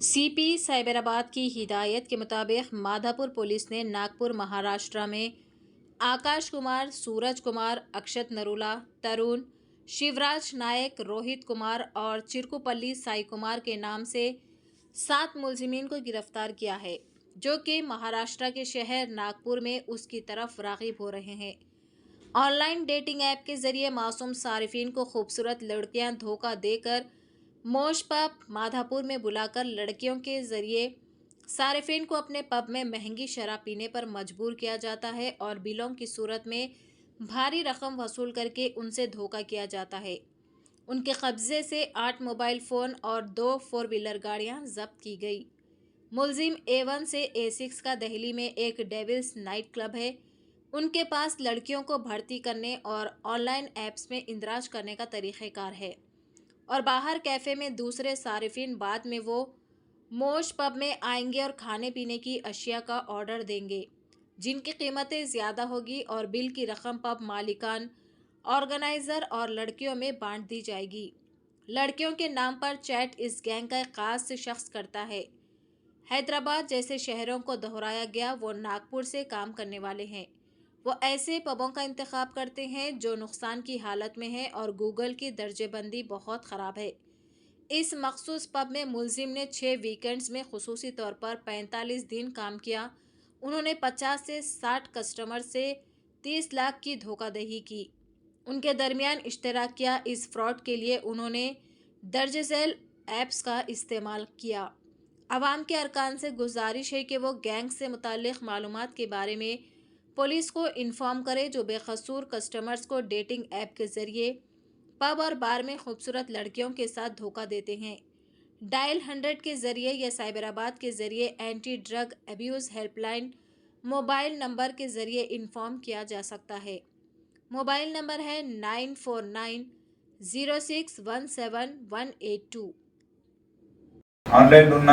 CP Cyberabad की हिदायत के मुताबिक माधापुर पुलिस ने नागपुर महाराष्ट्र में आकाश कुमार, सूरज कुमार, अक्षत नरूला, तरुण, शिवराज नायक, रोहित कुमार और चिरकुपल्ली साई कुमार के नाम से 7 मुलजिमीन को गिरफ्तार किया है, जो कि महाराष्ट्र के शहर नागपुर में उसकी तरफ राग़िब हो रहे हैं। ऑनलाइन डेटिंग ऐप के जरिए मासूम सारिफिन को खूबसूरत लड़कियां धोखा देकर मोश पब माधापुर में बुलाकर लड़कियों के जरिए सारिफिन को अपने पब में महंगी शराब पीने पर मजबूर किया जाता है और बिलों की सूरत में भारी रकम वसूल करके उनसे धोखा किया जाता है। उनके कब्जे से 8 मोबाइल फ़ोन और 2 4 व्हीलर गाड़ियां जब्त की गई। मुलजिम A1 से A6 का दिल्ली में एक डेविल्स नाइट क्लब है। उनके पास लड़कियों को भर्ती करने और ऑनलाइन ऐप्स में इंदराज करने का तरीक़ेकार है और बाहर कैफ़े में दूसरे सारिफिन बाद में वो मोश पब में आएंगे और खाने पीने की अशिया का ऑर्डर देंगे, जिनकी कीमतें ज़्यादा होगी और बिल की रकम पब मालिकान, ऑर्गेनाइज़र और लड़कियों में बांट दी जाएगी। लड़कियों के नाम पर चैट इस गैंग का एक खास शख्स करता है। हैदराबाद जैसे शहरों को दोहराया गया, वो नागपुर से काम करने वाले हैं। वो ऐसे पबों का इंतखाब करते हैं जो नुकसान की हालत में है और गूगल की दर्जेबंदी बहुत ख़राब है। इस मखसूस पब में मुलजिम ने 6 वीकेंड्स में खुसूसी तौर पर 45 दिन काम किया। उन्होंने 50 से 60 कस्टमर से 30 लाख की धोखाधड़ी की। उनके दरमियान इश्तराक किया। इस फ्रॉड के लिए उन्होंने दर्ज झेल ऐप्स का इस्तेमाल किया। आवाम के अरकान से गुजारिश है कि वो गैंग से मुताल्लिक़ मालूमात के बारे में पुलिस को इन्फॉर्म करे, जो बेकसूर कस्टमर्स को डेटिंग ऐप के ज़रिए पब और बार में खूबसूरत लड़कियों के साथ धोखा देते हैं। डायल 100 के ज़रिए या साइबराबाद के ज़रिए anti drug abuse helpline mobile number के ज़रिए इन्फॉर्म किया जा सकता है। मोबाइल नंबर है 9490617182। ఆన్లైన్ ఉన్న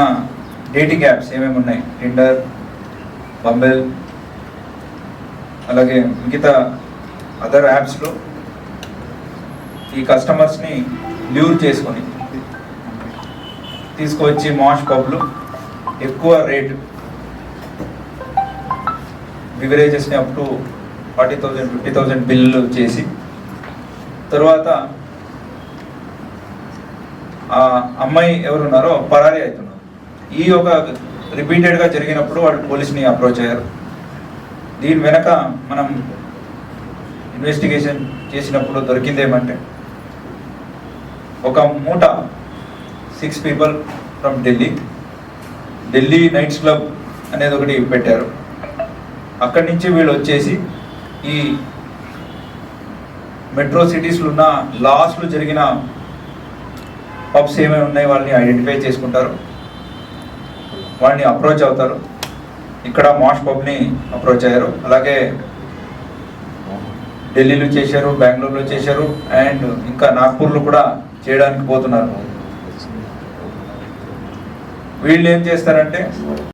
డేటింగ్ యాప్స్ ఏమేమి ఉన్నాయి? టిండర్, బంబెల్, అలాగే మిగతా అదర్ యాప్స్లో ఈ కస్టమర్స్ని ల్యూర్ చేసుకొని తీసుకువచ్చి మాష్ పబ్లు ఎక్కువ రేట్ బివరేజెస్ని అప్ టు 40,000 50,000 బిల్లు చేసి తర్వాత ఆ అమ్మాయి ఎవరున్నారో పరారీ అవుతున్నారు. ఈ ఒక రిపీటెడ్గా జరిగినప్పుడు వాళ్ళు పోలీస్ని అప్రోచ్ అయ్యారు. దీని వెనక మనం ఇన్వెస్టిగేషన్ చేసినప్పుడు దొరికిందేమంటే ఒక మూట 6 people from Delhi nights club అనేది ఒకటి పెట్టారు. అక్కడి నుంచి వీళ్ళు వచ్చేసి ఈ మెట్రో సిటీస్లో ఉన్న లాస్ట్లో జరిగిన పబ్స్ ఏమేమి ఉన్నాయి వాళ్ళని ఐడెంటిఫై చేసుకుంటారు, వాళ్ళని అప్రోచ్ అవుతారు. ఇక్కడ మాష్ పబ్ని అప్రోచ్ అయ్యారు. అలాగే ఢిల్లీలో చేశారు, బెంగళూరులో చేశారు అండ్ ఇంకా నాగ్పూర్లో కూడా చేయడానికి పోతున్నారు. వీళ్ళు ఏం చేస్తారంటే